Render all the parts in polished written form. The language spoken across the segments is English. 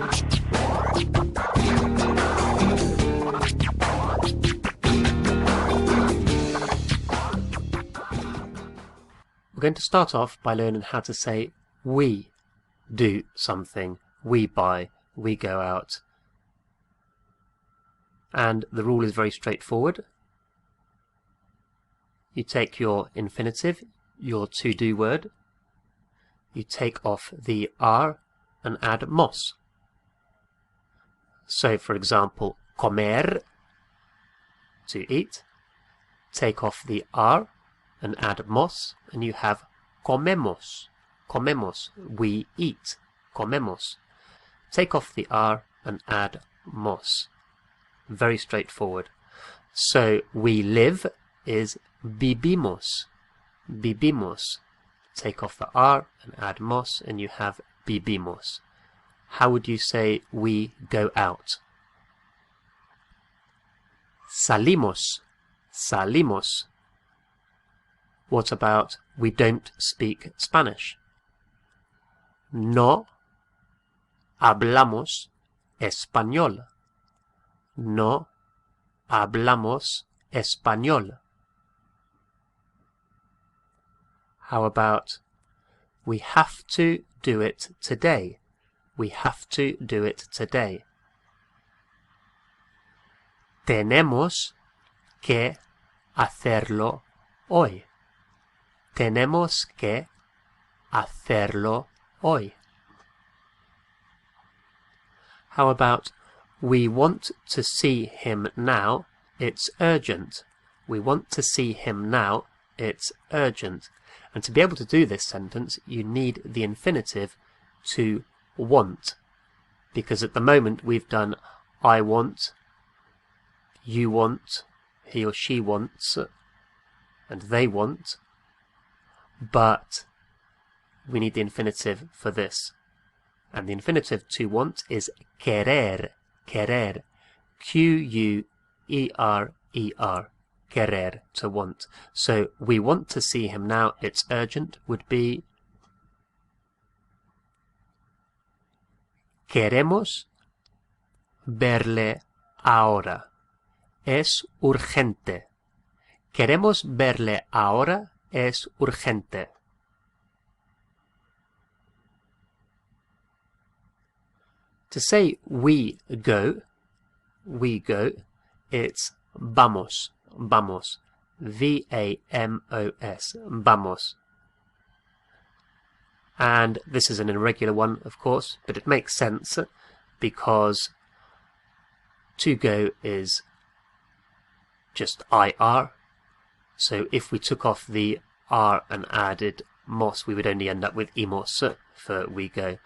We're going to start off by learning how to say we do something, we buy, we go out. And the rule is very straightforward. You take your infinitive, your to-do word, you take off the R and add mos. So, for example, comer, to eat, take off the R and add mos, and you have comemos, comemos, we eat, comemos. Take off the R and add mos. Very straightforward. So, we live is vivimos, vivimos. Take off the R and add mos, and you have vivimos. How would you say we go out? Salimos, salimos. What about we don't speak Spanish? No hablamos español. No hablamos español. How about we have to do it today? We have to do it today. Tenemos que hacerlo hoy. Tenemos que hacerlo hoy. How about we want to see him now, it's urgent. We want to see him now, it's urgent. And to be able to do this sentence, you need the infinitive to want. Because at the moment we've done I want, you want, he or she wants, and they want. But we need the infinitive for this. And the infinitive to want is querer, querer. Q-U-E-R-E-R. Querer, to want. So, we want to see him now, it's urgent, would be queremos verle ahora. Es urgente. Queremos verle ahora. Es urgente. To say we go, it's vamos, vamos, V-A-M-O-S, vamos. And this is an irregular one, of course, but it makes sense because to go is just IR. So if we took off the R and added mos, we would only end up with imos for we go.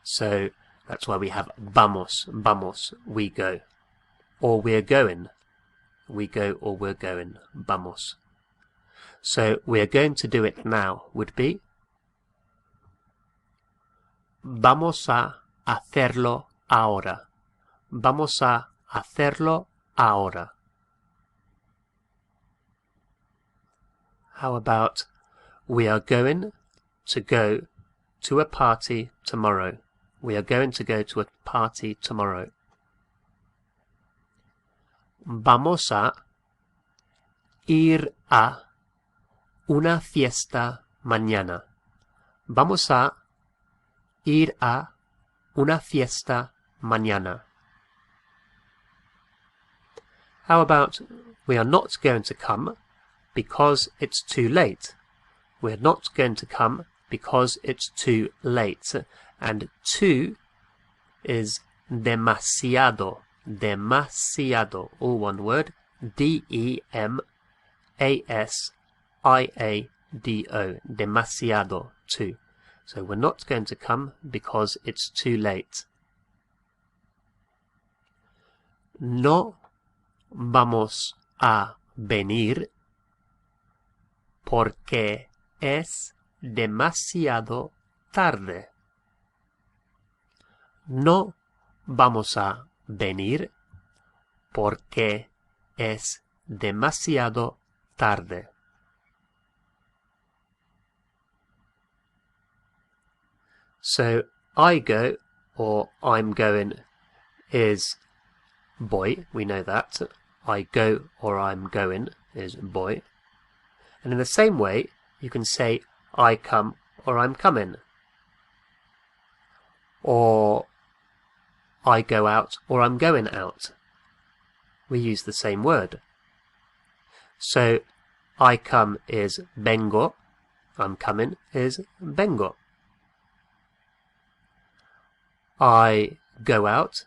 So that's why we have vamos, vamos, we go. Or we're going. We go or we're going, vamos. So we're going to do it now would be vamos a hacerlo ahora. Vamos a hacerlo ahora. How about we are going to go to a party tomorrow. We are going to go to a party tomorrow. Vamos a ir a una fiesta mañana. Vamos a ir a una fiesta mañana. How about we are not going to come because it's too late. We're not going to come because it's too late. And too is demasiado. Demasiado. All one word. D-E-M-A-S-I-A-D-O. Demasiado. Too. So we're not going to come because it's too late. No vamos a venir porque es demasiado tarde. No vamos a venir porque es demasiado tarde. So, I go or I'm going is voy. We know that. I go or I'm going is voy. And in the same way, you can say I come or I'm coming. Or I go out or I'm going out. We use the same word. So I come is vengo, I'm coming is vengo. I go out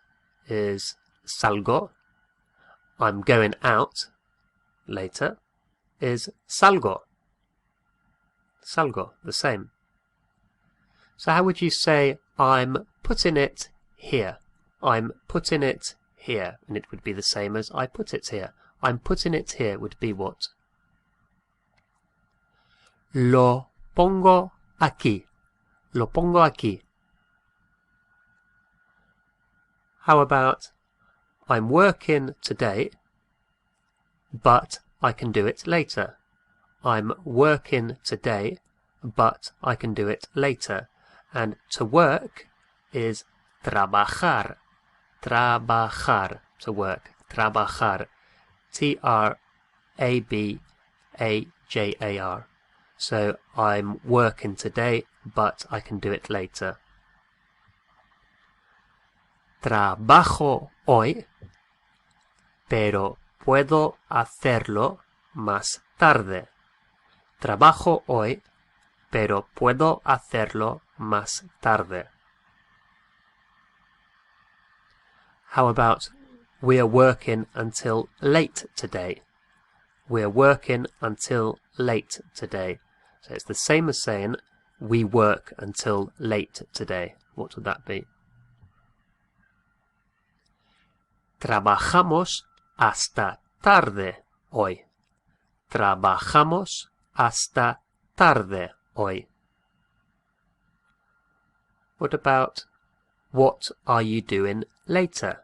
is salgo, I'm going out later is salgo. Salgo, the same. So how would you say I'm putting it here? I'm putting it here, and it would be the same as I put it here. I'm putting it here would be what? Lo pongo aquí. Lo pongo aquí. How about I'm working today, but I can do it later. I'm working today, but I can do it later. And to work is trabajar. Trabajar, to work. Trabajar. T-R-A-B-A-J-A-R. So I'm working today, but I can do it later. Trabajo hoy, pero puedo hacerlo más tarde. Trabajo hoy, pero puedo hacerlo más tarde. How about we are working until late today? We are working until late today. So it's the same as saying we work until late today. What would that be? Trabajamos hasta tarde hoy. Trabajamos hasta tarde hoy. What about what are you doing later?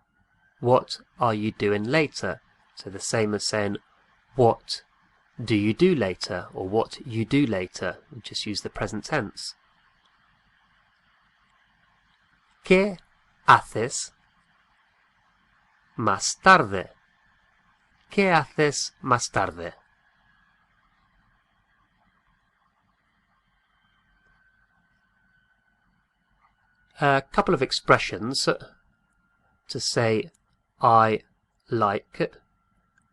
What are you doing later? So the same as saying what do you do later or what you do later. We just use the present tense. ¿Qué haces más tarde? ¿Qué haces más tarde? A couple of expressions to say I like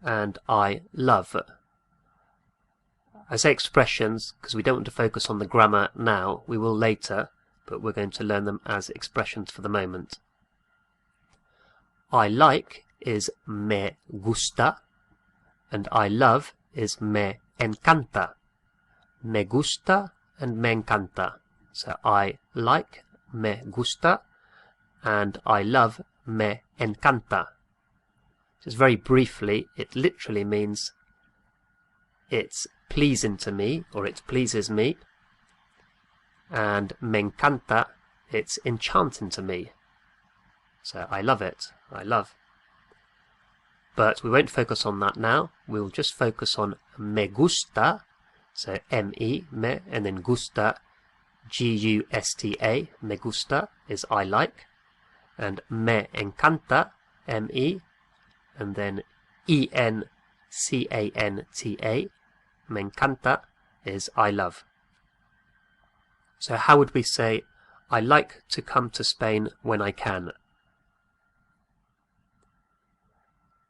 and I love. I say expressions because we don't want to focus on the grammar now. We will later, but we're going to learn them as expressions for the moment. I like is me gusta, and I love is me encanta. Me gusta and me encanta. So I like, me gusta, and I love, me encanta. Just very briefly, it literally means it's pleasing to me, or it pleases me, and me encanta, it's enchanting to me. So I love it, I love. But we won't focus on that now. We'll just focus on me gusta, so M-E, me, and then gusta, G-U-S-T-A, me gusta is I like, and me encanta, M-E, and then E-N-C-A-N-T-A, me encanta is I love. So how would we say, I like to come to Spain when I can?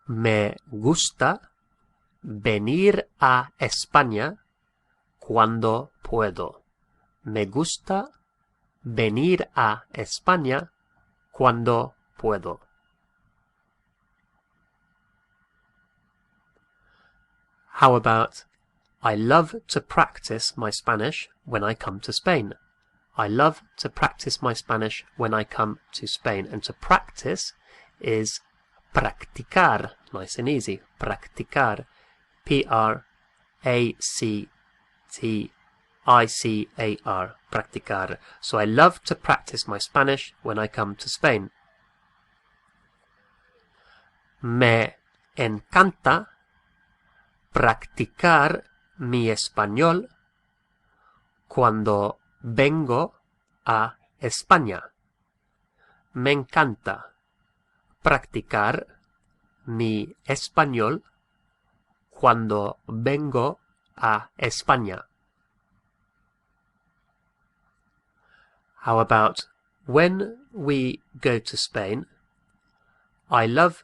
Me gusta venir a España cuando puedo. Me gusta venir a España cuando puedo. How about, I love to practice my Spanish when I come to Spain. I love to practice my Spanish when I come to Spain. And to practice is practicar, nice and easy, practicar, P-R-A-C-T-I-C-A-R, practicar. So I love to practice my Spanish when I come to Spain. Me encanta practicar mi español cuando vengo a España. Me encanta practicar mi español cuando vengo a España. How about when we go to Spain, I love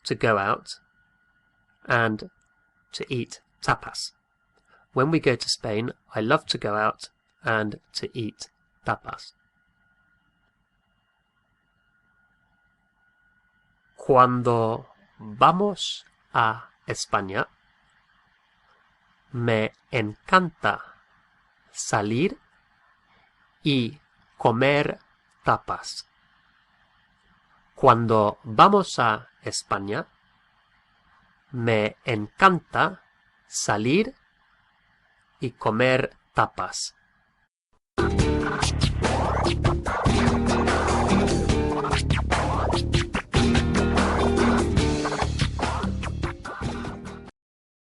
to go out and to eat tapas. When we go to Spain, I love to go out and to eat tapas. Cuando vamos a España, me encanta salir y comer tapas. Cuando vamos a España, me encanta salir y comer tapas.